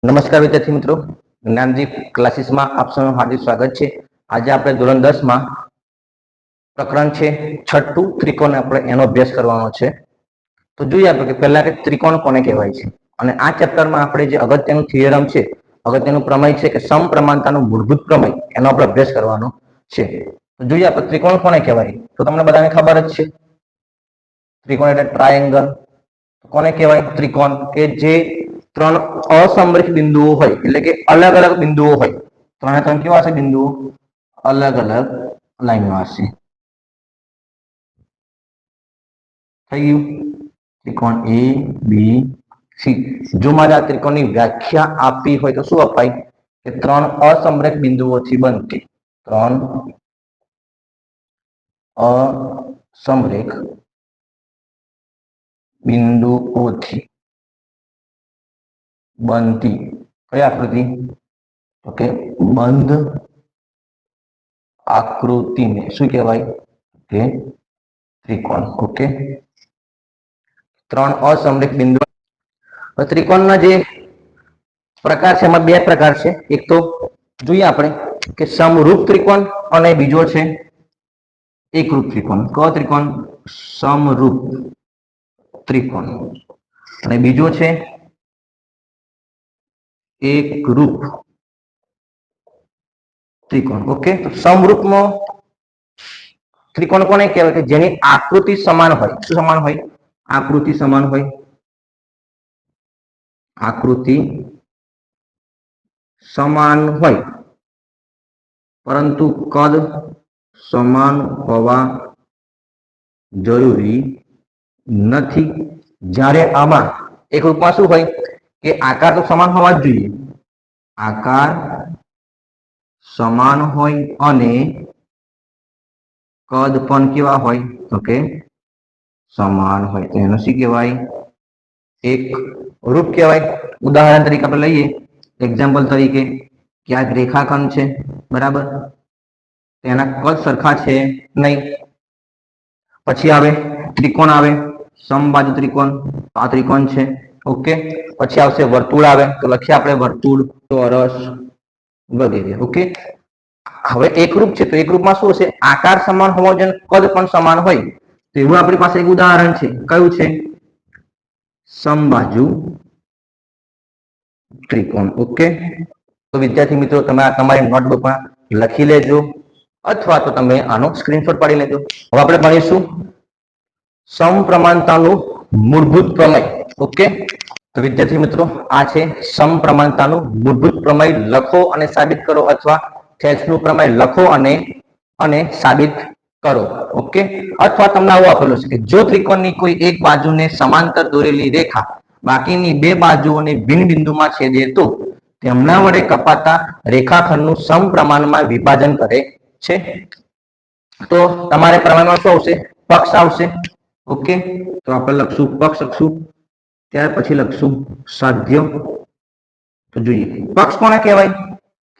નમસ્કાર વિદ્યાર્થી મિત્રો, જ્ઞાનદીપ ક્લાસીસમાં આપ સૌનું હાર્દિક સ્વાગત છે। આજે આપણે ધોરણ 10 માં પ્રકરણ છે છઠ્ઠું ત્રિકોણ, આપણે એનો અભ્યાસ કરવાનો છે। તો જોઈએ આપણે કે પહેલા કે ત્રિકોણ કોને કહેવાય છે, અને આ ચેપ્ટરમાં આપણે જે અગત્યનું થિયરમ છે, અગત્યનું પ્રમેય છે કે સમપ્રમાણતાનું મૂળભૂત પ્રમેય, એનો આપણે અભ્યાસ કરવાનો છે। તો જોઈએ આપણે ત્રિકોણ કોને કહેવાય, તો તમને બધાને ખબર જ છે, ત્રિકોણ એટલે ટ્રાયેંગલ। કોને કહેવાય ત્રિકોણ? કે જે ત્રણ અસમરેખ બિંદુઓ હોય, એટલે કે અલગ અલગ બિંદુઓ હોય, ત્રણે ત્રણ કેવા હશે બિંદુઓ? અલગ અલગ લાઈનમાં હશે। થઈ ગયું? ત્રિકોણ એ બી સી। જો મારે આ ત્રિકોણની વ્યાખ્યા આપવી હોય તો શું અપાય? કે ત્રણ અસમરેખ બિંદુઓથી બનતી, ત્રણ અસમરેખ બિંદુઓથી બનતી કઈ આકૃતિ? તો કે બંધ આકૃતિને શું કહેવાય? કે ત્રિકોણ। ઓકે, ત્રણ અસમરેખ બિંદુ। ત્રિકોણના જે પ્રકાર છે એમાં બે પ્રકાર છે। એક તો જોઈએ આપણે કે સમરૂપ ત્રિકોણ, અને બીજો છે એકરૂપ ત્રિકોણ। કયો ત્રિકોણ? સમરૂપ ત્રિકોણ। અને બીજો છે એકરૂપ ત્રિકોણ। ઓકે, તો સમરૂપમાં ત્રિકોણ કોને કહેવાય? કે જેની આકૃતિ સમાન હોય। શું સમાન હોય? આકૃતિ સમાન હોય। આકૃતિ સમાન હોય, પરંતુ કદ સમાન હોવા જરૂરી નથી। જ્યારે આમાં એકરૂપમાં શું હોય? કે આકાર તો સમાન હોવા જ જોઈએ, આકાર સમાન હોય અને કદ પણ કેવા હોય? તો કે સમાન હોય। તો એને શું કહેવાય? એક રૂપ કહેવાય। ઉદાહરણ તરીકે આપણે લઈએ, એક્ઝામ્પલ તરીકે, કે આ રેખાખંડ છે, બરાબર, તેના કદ સરખા છે નહીં। પછી આવે ત્રિકોણ, આવે સમબાજુ ત્રિકોણ, આ ત્રિકોણ છે। ઓકે, પછી આવશે વર્તુળ આવે, તો લખીએ આપણે વર્તુળ, ચોરસ વગેરે। ઓકે, હવે એકરૂપ છે, તો એકરૂપમાં શું હશે? આકાર સમાન હોવો જોઈએ, કદ પણ સમાન હોય। તો એવું આપણી પાસે એક ઉદાહરણ છે। કયું છે? સમબાજુ ત્રિકોણ। ઓકે, તો વિદ્યાર્થી મિત્રો, તમે આ તમારી નોટબુકમાં લખી લેજો, અથવા તો તમે આનો સ્ક્રીનશોટ પાડી લેજો। હવે આપણે ભણીશું સમપ્રમાણતાનું મૂળભૂત પ્રમેય। ઓકે, તો વિદ્યાર્થી મિત્રો, આ છે સમપ્રમાણતાનું મૂળભૂત પ્રમેય। લખો અને સાબિત કરો, અથવા ખેંચનું પ્રમેય લખો અને સાબિત કરો। ઓકે, અથવા તમને આવું આપેલું છે કે જો ત્રિકોણની કોઈ એક બાજુને સમાંતર દોરેલી રેખા બાકીની બે બાજુઓને ભિન્ન બિંદુમાં છેદે તો તેમના વડે કપાતા રેખાખંડનું સમપ્રમાણમાં વિભાજન કરે છે। તો તમારે પ્રમાણમાં શું આવશે? પક્ષ આવશે। ઓકે, તો આપણે લખશું પક્ષ, લખશું, ત્યાર પછી લખશું સાધ્ય। તો જોઈએ, પક્ષ કોને કહેવાય?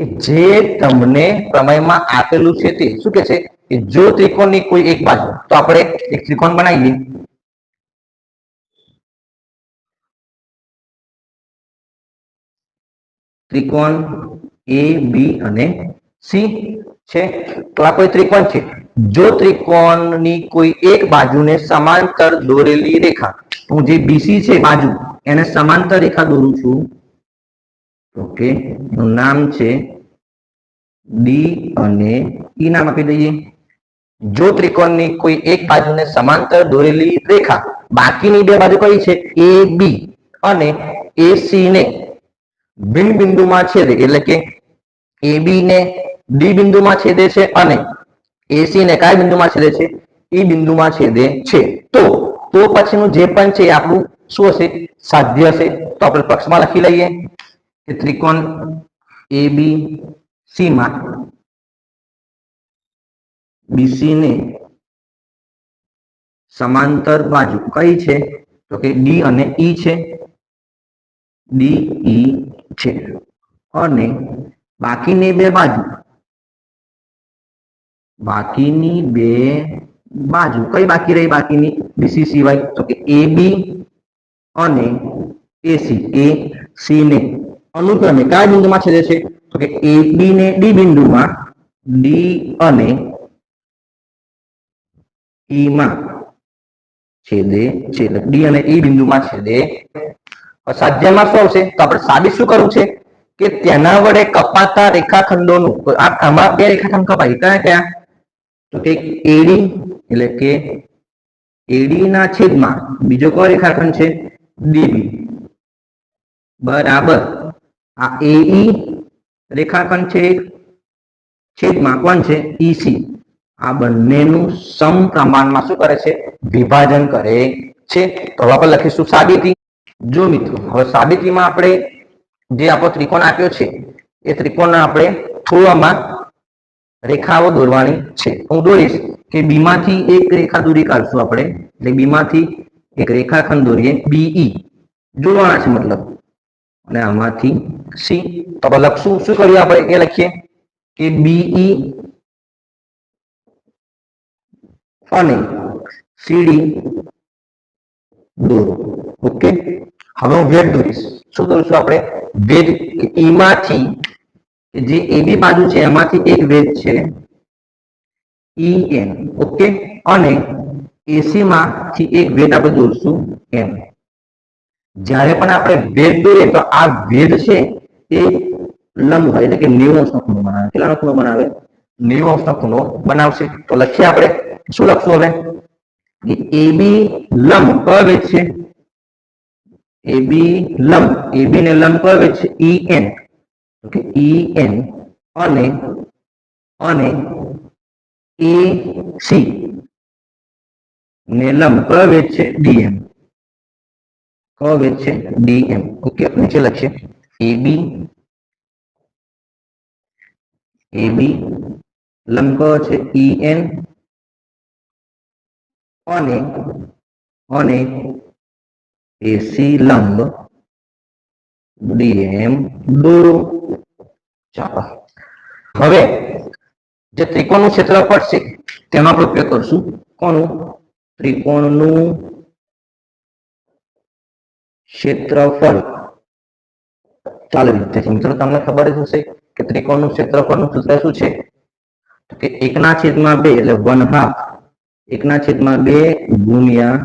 કે જે તમને પ્રમેયમાં આપેલું છે તે શું કે છે? કે જો ત્રિકોણની કોઈ એક બાજુ, તો આપણે એક ત્રિકોણ બનાવીએ, ત્રિકોણ એ બી અને સી છે। તો આ કોઈ ત્રિકોણ છે। જો ત્રિકોણની કોઈ એક બાજુને સમાંતર દોરેલી રેખા, હું જે બીસી છે બાજુ, એને સમાંતર રેખા દોરું છું। ઓકે, નું નામ છે ડી, અને ઈ નામ આપી દઈએ। જો ત્રિકોણની કોઈ એક બાજુને સમાંતર દોરેલી રેખા બાકીની બે બાજુ કઈ છે? એ બી અને એ સી ને ભિન્ન બિંદુમાં છેદે, એટલે કે એ બી ને ડી બિંદુમાં છેદે છે, અને એસી ને કયા બિંદુમાં છેદે છે? ઈ બિંદુમાં છેદે છે। તો પછીનું જે પણ છે એ આપણું શું હશે? સાધ્ય હશે। તો આપણે પક્ષમાં લખી લઈએ કે ત્રિકોણ એ બી સી માં બીસી ને સમાંતર બાજુ કઈ છે? તો કે ડી અને ઈ છે, ડી ઈ છે। અને બાકીની બે બાજુ, બાકીની બે બાજુ કઈ બાકી રહી? બાકીની બીસી સિવાય, તો કે એ બી અને એસી, એ સી ને અનુક્રમે કયા બિંદુમાં છેદે છે? તો કે એ બી ને ડી બિંદુમાં, ડી અને ઈ માં છેદે છે. એટલે ડી અને ઈ બિંદુમાં છેદે. સાધ્યમાં શું આવશે? તો આપણે સાબિત શું કરવું છે કે તેના વડે કપાતા રેખાખંડોનું, આમાં બે રેખાખંડ કપાય, કયા કયા? તો કે એડી એટલે કે એડી ના છેદમાં બીજો કયો રેખાખંડ છે? ડીબી બરાબર આ એઈ રેખાખંડ છે, છેદમાં કોણ છે? ઈસી. આ બંનેનું સમપ્રમાણમાં શું કરે છે? વિભાજન કરે છે. તો હવે આપણે લખીશું સાબિતી. જો મિત્રો હવે સાબિતીમાં આપણે જે આપણો ત્રિકોણ આપ્યો છે એ ત્રિકોણ આપણે થોડામાં રેખાઓ દોરવાની છે. હું દોરીશ કે બી માંથી એક રેખા દૂરી કાઢશું આપણે, એટલે બી માંથી એક રેખાખંડ દોરીએ બીઈ, જોડવાના છે મતલબ, અને આમાંથી સી. તો આપણે લખશું, શું કર્યું આપણે એ લખીએ કે બીઈ અને સીડી દોરો. ઓકે, હવે હું વેધ દોરીશ. શું દોરીશું આપણે? વેધ. ઈ માંથી જે એબી બાજુ છે એમાંથી એક વેધ છે ઈ એન. ઓકે, અને એસી માંથી એક વેધ આપણે દોરશું એમ. જ્યારે પણ આપણે વેધ દોરીએ તો આ વેધ છે એ લંબ હોય, એટલે કે 90 અંશનો ખૂણો બનાવે. કેટલાનો ખૂણો બનાવે? 90 અંશનો ખૂણો બનાવશે. તો લખીએ આપણે, શું લખશું હવે? એબી લંબ કયો વેધ છે? એબી લંબ, એબી ને લંબ કયો વેધ છે? E N. Okay, E N અને એ સી ને લંબ કયો વેધ છે? ડીએમ. કયો વેધ છે? ડીએમ. ઓકે, નીચે લખીએ એબી લંબ કયો છે? ઈ એન અને એસી લંબ ડીએમ દોરો. ચાલો હવે જે ત્રિકોણનું ક્ષેત્રફળ છે તેનો આપણે ઉપયોગ કરશું. કોનું? ત્રિકોણનું ક્ષેત્રફળ. ચાલો વિદ્યાર્થી મિત્રો, તમને ખબર જ હશે કે ત્રિકોણનું ક્ષેત્રફળનું સૂત્ર શું છે? તો કે 1/2 એટલે 1/2, 1/2 ગુણ્યા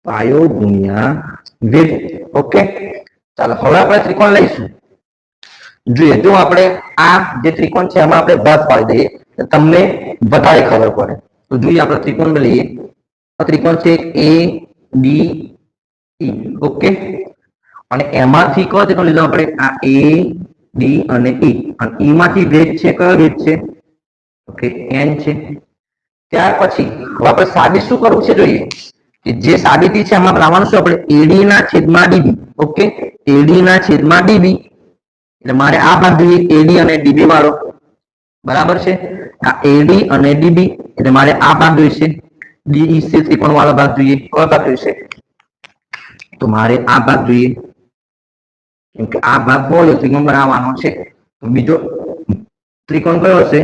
પાયો ગુણ્યા વેધ. ઓકે, ચાલો હવે આપણે ત્રિકોણ લઈશું. જોઈએ, જો આપણે આ જે ત્રિકોણ છે એમાં આપણે ભાગ પાડી દઈએ તો તમને વધારે ખબર પડે. તો જોઈએ, આપણે ત્રિકોણ લઈએ. આ ત્રિકોણ છે એ ડી ઈ. ઓકે, અને એમાંથી કયો ત્રિકોણ લીધો આપણે? આ એ ડી અને ઈ. અને ઈ માંથી વેધ છે, કયો વેધ છે? ઓકે, એન છે. ત્યાર પછી હવે આપણે સાબિત શું કરવું છે? જોઈએ કે જે સાબિતી છે એમાં લાવવાનું શું આપણે? એડી ના છેદમાં ડીબી. ઓકે, એડી ના છેદમાં ડીબી એટલે મારે આ ભાગ જોઈએ એડી અને ડીબી વાળો. બરાબર છે, આ એડી અને ડીબી એટલે મારે આ ભાગ જોઈશે. ડીઈસી ત્રિકોણ વાળો ભાગ જોઈએ. કયો ભાગ જોઈશે? તો મારે આ ભાગ જોઈએ, કેમ કે આ ભાગ હોય ત્રિકોણ બનાવવાનો છે. તો બીજો ત્રિકોણ કયો હશે?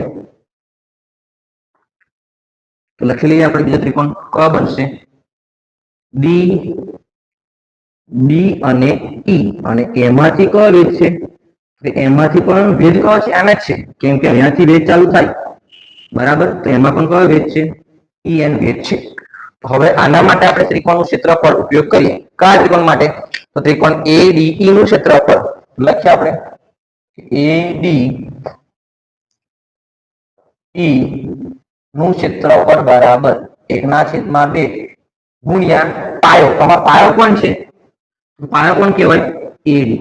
તો લખી લઈએ આપણે બીજો ત્રિકોણ કયો બનશે? ડી અને ઈ. અને એમાંથી કયો વેધ છે? એમાંથી પણ વેધ કયો છે? એમ જ છે, કેમ કે અહીંયાથી વેધ ચાલુ થાય. બરાબર, તો એમાં પણ કયો વેધ છે? ઈ એન વેધ છે. હવે આના માટે આપણે ત્રિકોણનું ક્ષેત્રફળ ઉપયોગ કરીએ. કયા ત્રિકોણ માટે? તો ત્રિકોણ એડીઈ નું ક્ષેત્રફળ લખીએ આપણે. એડીઈ નું ક્ષેત્રફળ બરાબર 1/2 ગુણ્યા પાયો. તમારો પાયો કોણ છે? પાયો કોણ કહેવાય? એડી.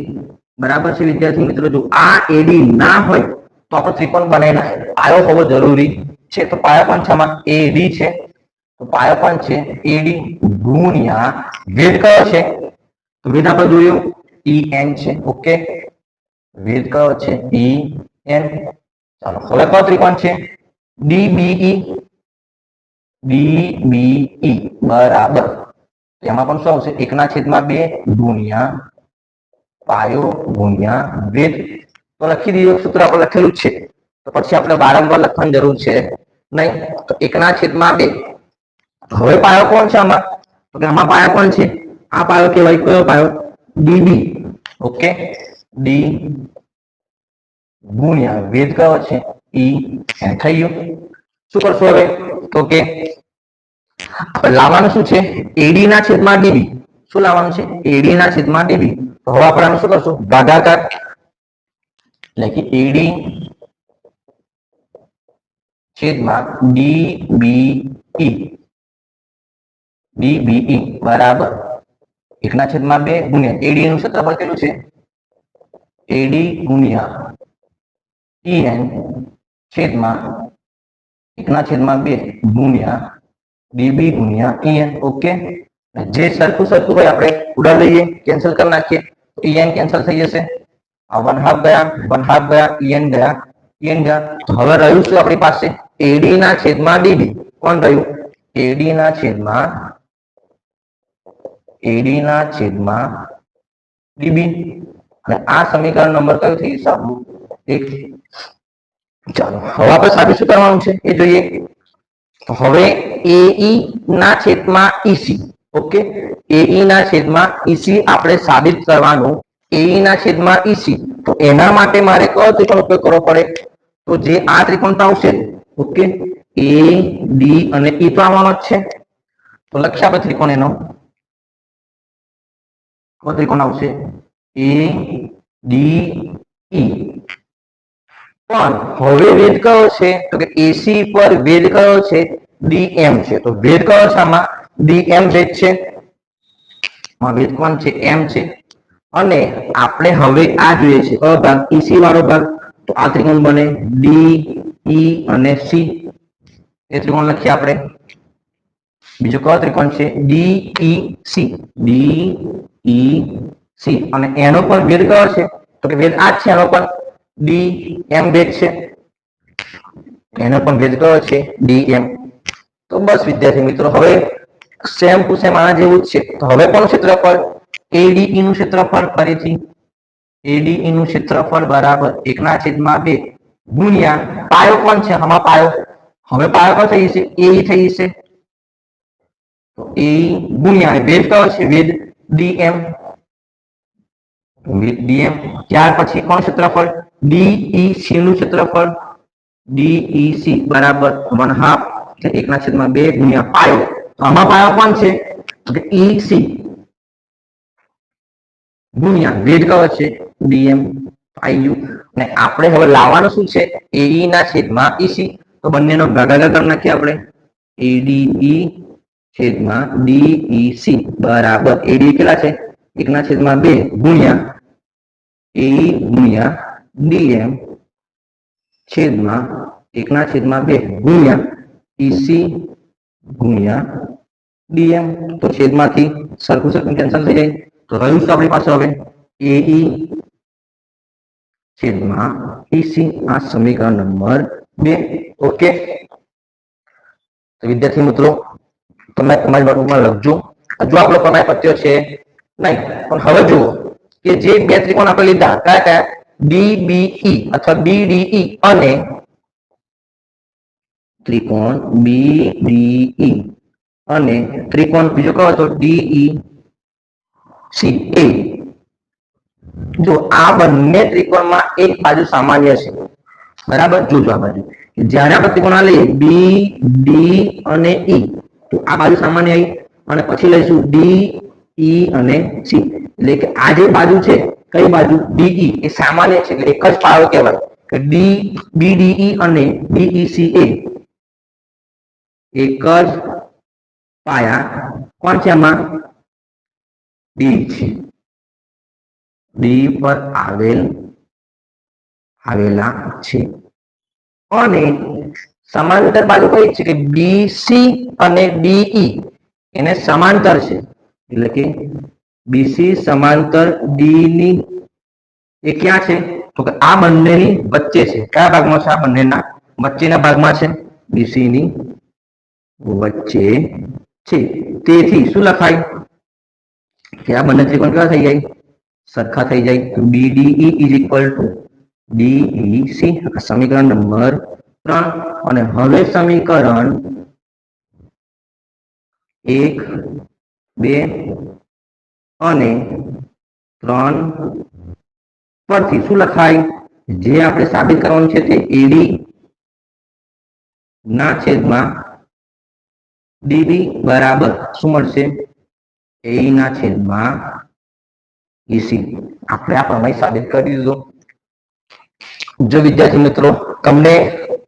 બરાબર છે વિદ્યાર્થી મિત્રો, જો આ એડી ના હોય તો આપણે ત્રિકોણ બનાવી ના. પાયો હોવો જરૂરી છે. તો પાયો કોણ છે આમાં? એડી છે. તો પાયો કોણ છે? એડી ગુણ્યા વેધ કયો છે? તો વેધ આપણે જોયું ઈ એન છે. ઓકે, વેધ કયો છે? E N. ચાલો હવે કયો ત્રિકોણ છે? ડીબીઈ બરાબર, એમાં પણ શું આવશે? 1/2 ગુણ્યા પાયો ગુણ્યા વેધ. તો લખી દીધું, સૂત્ર આપણે લખેલું છે, તો પછી આપણે વારંવાર લખવાની જરૂર છે નહીં. તો 1/2. હવે પાયો કોણ છે આમાં? તો કે આમાં પાયો કોણ છે? આ પાયો કહેવાય. કયો પાયો? ડીબી. ઓકે, ડી ગુણ્યા વેધ કયો છે ઈ એન થઈ ગયું. શું કરશો હવે તો કે લાવવાનું શું છે એડી ના છેદમાં ડીબી. શું લાવવાનું છે એડી ના છેદમાં ડીબી. તો હવે આપણે આનું શું કરશું ભાગાકાર એટલે કે એડી છેદમાં ડીબીઈ ડીબીઈ બરાબર 1/2 ગુણ્યા એડી નું ક્ષેત્રફળ કેટલું છે એડી ગુણ્યા ઈએન છેદમાં 1/2 ગુણ્યા ડીબી ગુણ્યા ઈએન. ઓકે જે સરખું સરખું હોય આપણે ઉડા લઈએ કેન્સલ કરી નાખીએ ઈએન કેન્સલ થઈ જશે. આ 1/2 ગયા 1/2 ગયા ઈએન ગયા ઈએન ગયા. હવે રહ્યું શું આપણી પાસે એડી ના છેદમાં ડીબી. કોણ રહ્યું એડી ના છેદમાં ડીબી. અને આ સમીકરણ નંબર કયો થઈ જશે આપણું 1. ચાલો હવે આપણે સાબિત શું કરવાનું છે એ જોઈએ. તો હવે એઈ ના છેદમાં ઈસી. ઓકે એઈ ના છેદમાં ઈસી આપણે સાબિત કરવાનું. એઈ ના છેદમાં ઈસી તો એના માટે મારે કયો ત્રિકોણ ઉપયોગ કરવો પડે તો જે આ ત્રિકોણ તો આવશે. ઓકે એ ડી અને ઈ તો આવવાનો જ છે. તો લખીએ આપણે ત્રિકોણ એનો ત્રિકોણ આવશે એ ડી ઈ. પણ હવે વેધ કયો છે તો કે એસી પર વેધ કયો છે ડીએમ છે. તો વેધ કયો છે આમાં ડીએમ વેધ છે. વેધ કોણ છે એમ છે. અને આપણે હવે આ જોઈએ છે કયો ભાગ ઈસી વાળો ભાગ. તો આ ત્રિકોણ બને ડી ઈ અને સી. એ ત્રિકોણ લખીએ આપણે. બીજો કયો ત્રિકોણ છે D E C D E C. અને એનો પણ વેધ કયો છે તો કે વેધ આ જ છે. એનો પણ ડી એમ વેધ છે. એનો પણ વેધ કયો છે ડી એમ. તો બસ વિદ્યાર્થી મિત્રો હવે સેમ ટુ સેમ આના જેવું જ છે. તો હવે કોનું ક્ષેત્રફળ એડીઈ નું ક્ષેત્રફળ ફરીથી એડીઈ નું ક્ષેત્રફળ બરાબર 1/2 ગુણ્યા પાયો કોણ છે આમાં પાયો. હવે પાયો કયો થઈ જશે એ થઈ જશે. તો એ ગુણ્યા વેધ કયો છે વેધ ડીએમ ડીએમ. ત્યાર પછી કોણ ક્ષેત્રફળ ડીઈસી નું ક્ષેત્રફળ ડીઈસી બરાબર 1/2 1/2 ગુણ્યા પાયો. આમાં પાયો કોણ છે ઈસી ગુણ્યા વેધ કયો છે ડીએમ આવી ગયું. અને આપણે હવે લાવવાનું શું છે એઈ ના છેદમાં ઈસી. તો બંનેનો ભાગાકાર કરી નાખીએ આપણે એડીઈ છેદમાં ડીઈસી બરાબર એડી કેટલા છે 1/2 ગુણ્યા એઈ ગુણ્યા ડીએમ છેદમાં 1/2 ગુણ્યા ઈસી ગુણ્યા ડીએમ. તો છેદમાંથી સરખું સરખું કેન્સલ થઈ જાય. તો રહ્યું શું આપણી પાસે હવે એઈ છેદમાં ઈસી. આ સમીકરણ નંબર 2. ઓકે તો વિદ્યાર્થી મિત્રો તમે તમારી નોટબુકમાં લખજો. હજુ આપણો પ્રમેય પત્યો છે નહીં. પણ હવે જુઓ કે જે બે ત્રિકોણ આપણે લીધા કયા કયા ડીબીઈ અથવા બીડીઈ અને ત્રિકોણ બીડીઈ અને ત્રિકોણ બીજો કયો હતો ડીઈ સી એ. જો આ બંને ત્રિકોણમાં એક બાજુ સામાન્ય છે બરાબર. જોજો આ બાજુ જ્યારે આપણે ત્રિકોણ લઈએ બી ડી અને ઈ તો આ બાજુ સામાન્ય આવી અને પછી લઈશું ડી ઈ અને સી. એટલે કે આ જે બાજુ છે કઈ બાજુ ડીઈ એ સામાન્ય છે એટલે એક જ પાયો કહેવાય કે ડી બીડીઈ અને ડીઈસી એ એક જ પાયા કોણ છે આમાં ડી છે. ડી પર આવેલા છે. અને સમાંતર બાજુ કઈ છે કે બીસી અને ડીઈ એને સમાંતર છે. એટલે કે બીસી સમાંતર ડી ની એ ક્યાં છે તો કે આ બંનેની વચ્ચે છે. કયા ભાગમાં છે આ બંનેના વચ્ચેના ભાગમાં છે બીસી ની વચ્ચે છે. તેથી શું લખાય કે આ બંને ત્રિકોણ કેવા થઈ જાય સરખા થઈ જાય. BDE is equal to DEC. સમીકરણ નંબર 3. અને હવે સમીકરણ 1 2 અને 3 પરથી શું લખાય? જે આપણે સાબિત કરવાનું છે તે એડી ના છેદમાં ડીબી બરાબર શું મળશે? એ ના છેદમાં ઈસી. આપણે આ પ્રમાણે સાબિત કરી દીધું. જો વિદ્યાર્થી મિત્રો તમને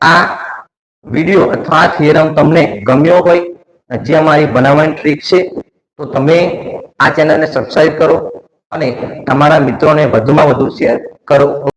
આ વિડીયો અથવા આ થિયરમ તમને ગમ્યો હોય, જે અમારી બનાવવાની ટ્રીક છે, તો તમે આ ચેનલને સબસ્ક્રાઇબ કરો અને તમારા મિત્રોને વધુમાં વધુ શેર કરો.